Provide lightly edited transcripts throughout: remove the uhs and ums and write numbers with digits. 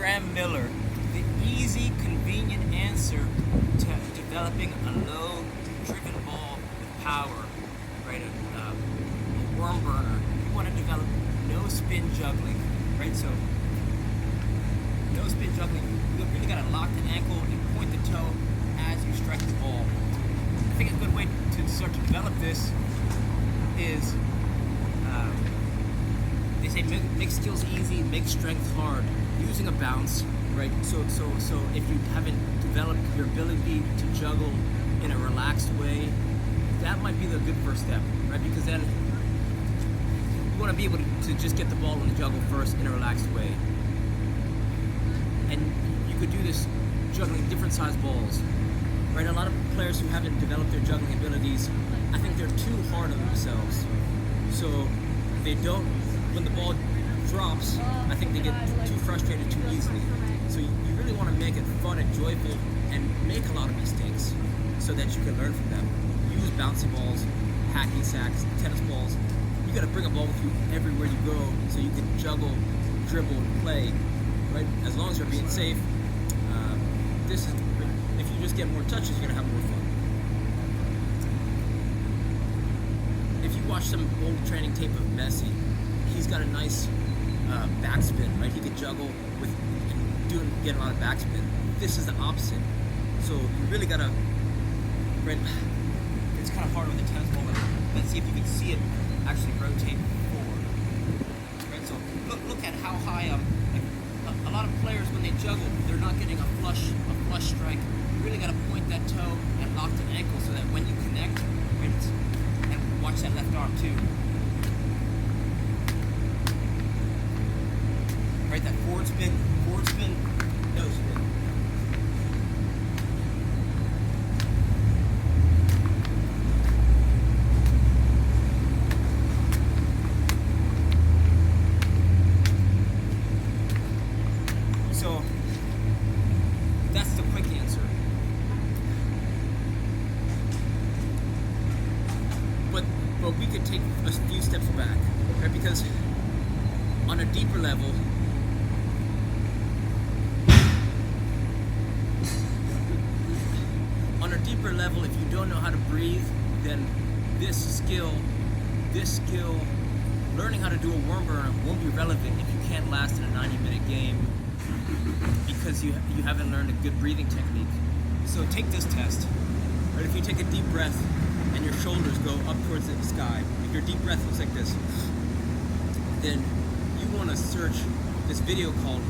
Graham Miller, the easy, convenient answer to developing a low-driven ball with power, right? A worm burner. You want to develop no-spin juggling, right? So, no-spin juggling, you really got to lock the ankle and point the toe as you strike the ball. I think a good way to start to develop this is, they say make skills easy, make strength hard. Using a bounce, right? So if you haven't developed your ability to juggle in a relaxed way, that might be the good first step, right? Because then you want to be able to just get the ball in the juggle first in a relaxed way. And you could do this juggling different size balls, right? A lot of players who haven't developed their juggling abilities, I think they're too hard on themselves. So they don't, when the ball drops, I think they get too frustrated too easily. So you really want to make it fun and joyful and make a lot of mistakes so that you can learn from them. Use bouncy balls, hacky sacks, tennis balls. You got to bring a ball with you everywhere you go so you can juggle, dribble, and play, right? As long as you're being safe. If you just get more touches, you're gonna have more fun. If you watch some old training tape of Messi, he's got a nice backspin, right? He could juggle with get a lot of backspin. This is the opposite. So you really gotta, right? It's kind of hard with the tennis ball, but let's see if you can see it actually rotate forward. Right? So look at how high a lot of players, when they juggle, they're not getting a flush strike. You really got to point that toe and lock the ankle so that when you connect, right, and watch that left arm too. Right, that forward spin, no spin. So that's the quick answer. But we could take a few steps back, right? Because on a deeper level, if you don't know how to breathe, then this skill, learning how to do a worm burner won't be relevant if you can't last in a 90-minute game because you haven't learned a good breathing technique. So take this test. Right? If you take a deep breath and your shoulders go up towards the sky, if your deep breath looks like this, then you want to search this video called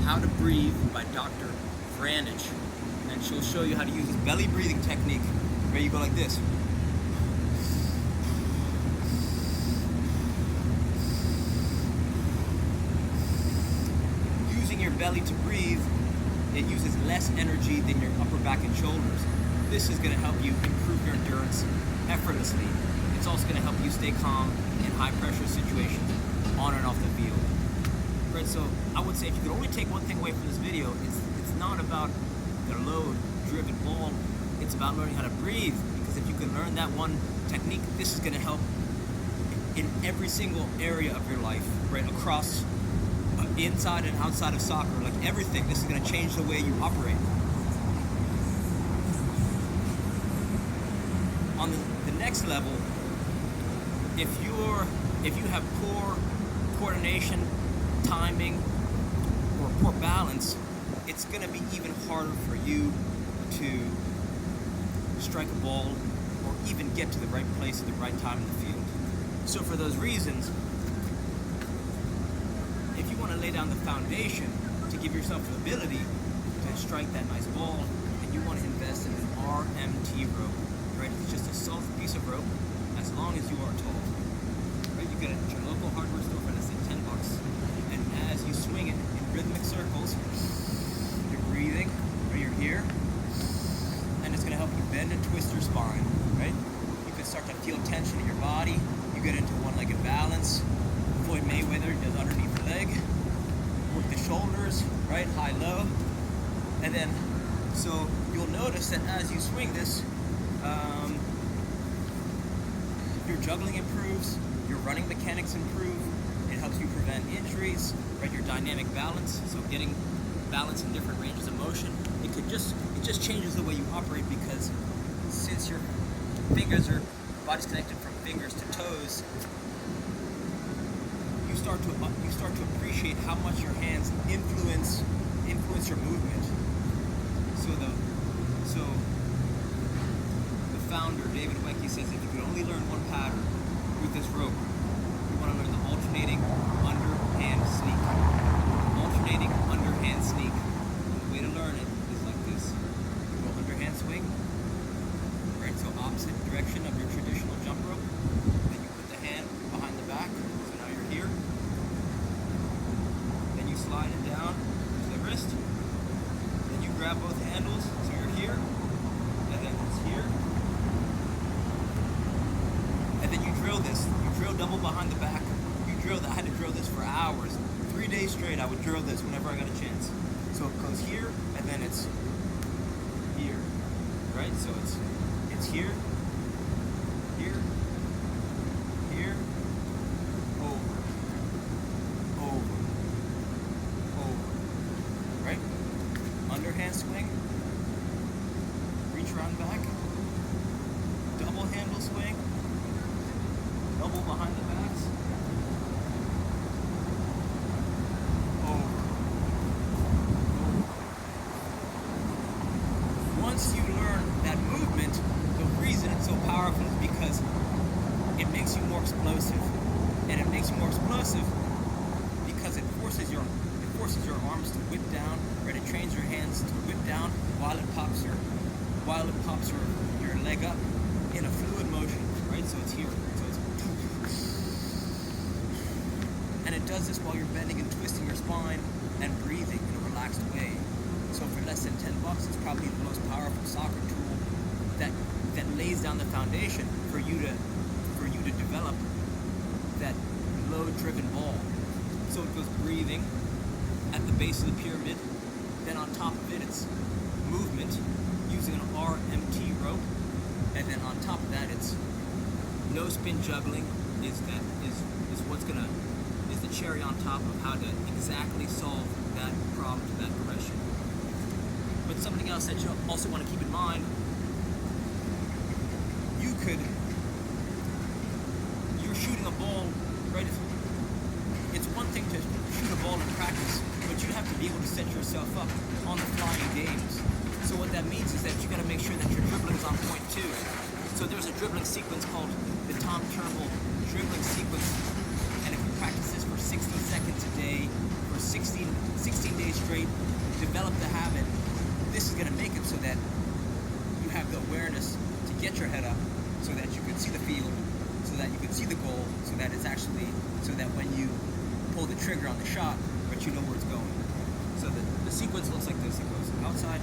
How to Breathe by Dr. Franich. And she'll show you how to use this belly breathing technique where you go like this. Using your belly to breathe, it uses less energy than your upper back and shoulders. This is going to help you improve your endurance effortlessly. It's also going to help you stay calm in high pressure situations on and off the field. Right, so I would say if you could only take one thing away from this video, it's not about the load-driven ball, it's about learning how to breathe, because if you can learn that one technique, this is going to help in every single area of your life, right, across inside and outside of soccer, like everything. This is going to change the way you operate. On the next level, if you have poor coordination, timing, or poor balance, it's going to be even harder for you to strike a ball or even get to the right place at the right time in the field. So for those reasons, if you want to lay down the foundation to give yourself the ability to strike that nice ball, and you want to invest in an RMT rope, right? It's just a soft piece of rope as long as you are tall. Right? You get it at your local hardware store for less than $10. And as you swing it in rhythmic circles, breathing, or you're here, and it's going to help you bend and twist your spine, right? You can start to feel tension in your body. You get into one-legged balance. Floyd Mayweather does underneath the leg, work the shoulders, right, high-low, and then, so you'll notice that as you swing this, your juggling improves, your running mechanics improve, it helps you prevent injuries, right, your dynamic balance, so getting balance in different ranges of motion. It just changes the way you operate, because since your body's connected from fingers to toes, you start to appreciate how much your hands influence your movement. So the founder, David Wenke, says if you could only learn one pattern with this rope, you want to learn the alternating underhand sneak. Alternating underhand sneak. And the way to learn it is like this. You go underhand swing, right? So opposite direction of your traditional jump rope. Then you put the hand behind the back. So now you're here. Then you slide it down to the wrist. Then you grab both handles. So you're here. And then it's here. And then you drill this. You drill double behind the back. You drill that. I had to drill this for hours. 3 days straight, I would drill this whenever I got a chance. So it goes here, and then it's here, right? So it's here, here, here, over, over, over, right? Underhand swing, reach around back, double handle swing, double behind the backs, over, over. Once you learn that movement, the reason it's so powerful is because it makes you more explosive. And it makes you more explosive because it forces your arms to whip down, right? It trains your hands to whip down while it pops your leg up in a fluid motion, right? So it's here. So it's, and it does this while you're bending and twisting your spine and breathing in a relaxed way. So for less than $10, it's probably the most powerful soccer tool that lays down the foundation for you to develop that load-driven ball. So it goes breathing at the base of the pyramid. Then on top of it, it's movement using an RMT rope. And then on top of that, it's no spin juggling is the cherry on top of how to exactly solve that problem to that progression. But something else that you also want to keep in mind, you're shooting a ball, right? It's one thing to shoot a ball in practice, but you have to be able to set yourself up on the fly in games. So what that means is that you got to make sure that your dribbling is on point too. So there's a dribbling sequence called the Tom Turnbull dribbling sequence, and if you practice this for 60 seconds a day, for 16 days straight, develop the habit, this is going to make it so that you have the awareness to get your head up, so that you can see the field, so that you can see the goal, so that when you pull the trigger on the shot, but you know where it's going. So the sequence looks like this. It goes outside,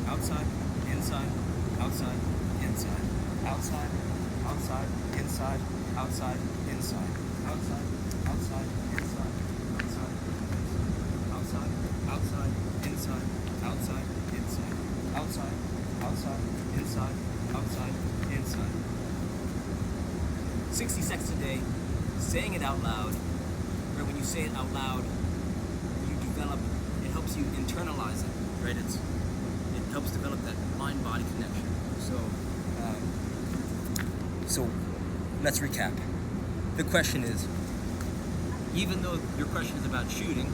outside, inside, outside, inside, outside, outside, inside, outside, inside, outside, outside, inside, outside, outside, outside, inside, outside, inside, outside, outside, inside, outside, inside. 60 seconds a day, saying it out loud, or when you say it out loud, you develop, it helps you internalize it, right? It helps develop that mind-body connection. So let's recap. The question is, even though your question is about shooting,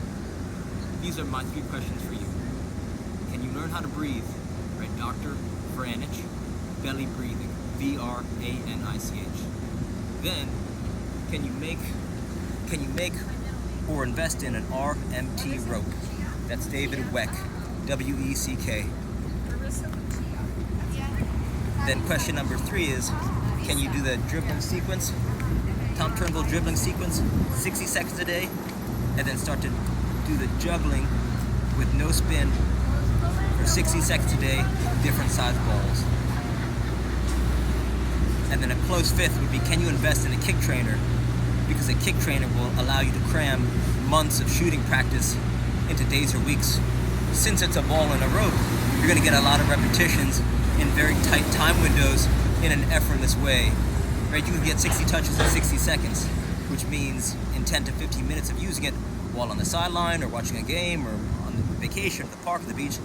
these are my 3 questions for you. Can you learn how to breathe? Right, Dr. Vranich, belly breathing, V-R-A-N-I-C-H. Then, can you make or invest in an RMT rope? That's David Weck, W-E-C-K. Then question number 3 is, can you do the dribbling sequence, Tom Turnbull dribbling sequence, 60 seconds a day, and then start to do the juggling with no spin for 60 seconds a day, different size balls. And then a close 5th would be, can you invest in a kick trainer? Because a kick trainer will allow you to cram months of shooting practice into days or weeks. Since it's a ball and a rope, you're going to get a lot of repetitions in very tight time windows in an effortless way. Right? You can get 60 touches in 60 seconds, which means in 10 to 15 minutes of using it while on the sideline or watching a game or on the vacation at the park or the beach,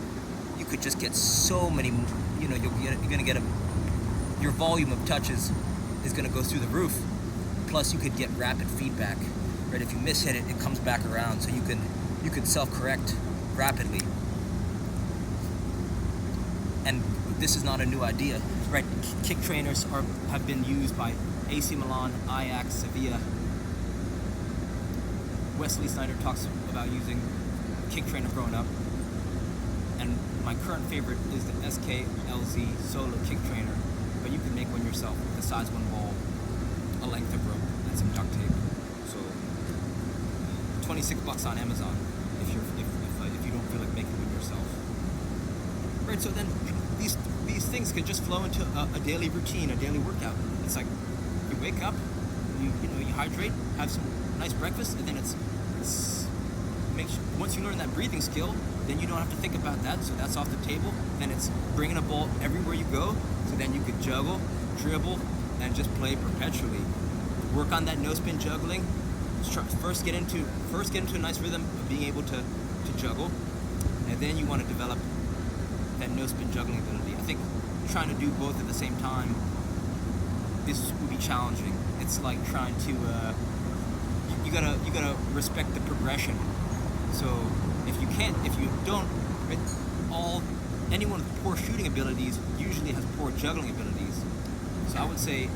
you could just get so many, you're gonna get your volume of touches is gonna go through the roof. Plus you could get rapid feedback, right? If you miss hit it, it comes back around, so you can self-correct rapidly. And this is not a new idea, right? Kick trainers have been used by AC Milan, Ajax, Sevilla. Wesley Snyder talks about using kick trainer growing up. And my current favorite is the Sklz solo kick trainer, but you can make one yourself with a size 1 ball, a length of rope, and some duct tape. So $26 on Amazon if you don't feel like making one yourself. Right, so then these things could just flow into a daily routine, a daily workout. It's like you wake up, you hydrate, have some nice breakfast, and then once you learn that breathing skill, then you don't have to think about that, so that's off the table. Then it's bringing a ball everywhere you go, so then you could juggle, dribble, and just play perpetually. Work on that no-spin juggling. First get into a nice rhythm of being able to juggle, and then you want to develop that no-spin juggling ability. I think trying to do both at the same time, this would be challenging. It's like trying to you gotta respect the progression. So anyone with poor shooting abilities usually has poor juggling abilities. So I would say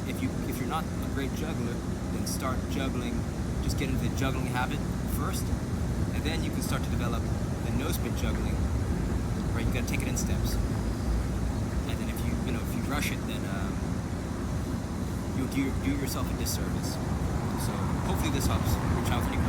if you're not a great juggler, then start juggling. Just get into the juggling habit first, and then you can start to develop the no-spin juggling. Right, you gotta take it in steps. And then if you rush it, then you'll do yourself a disservice. So hopefully this helps. Reach out if you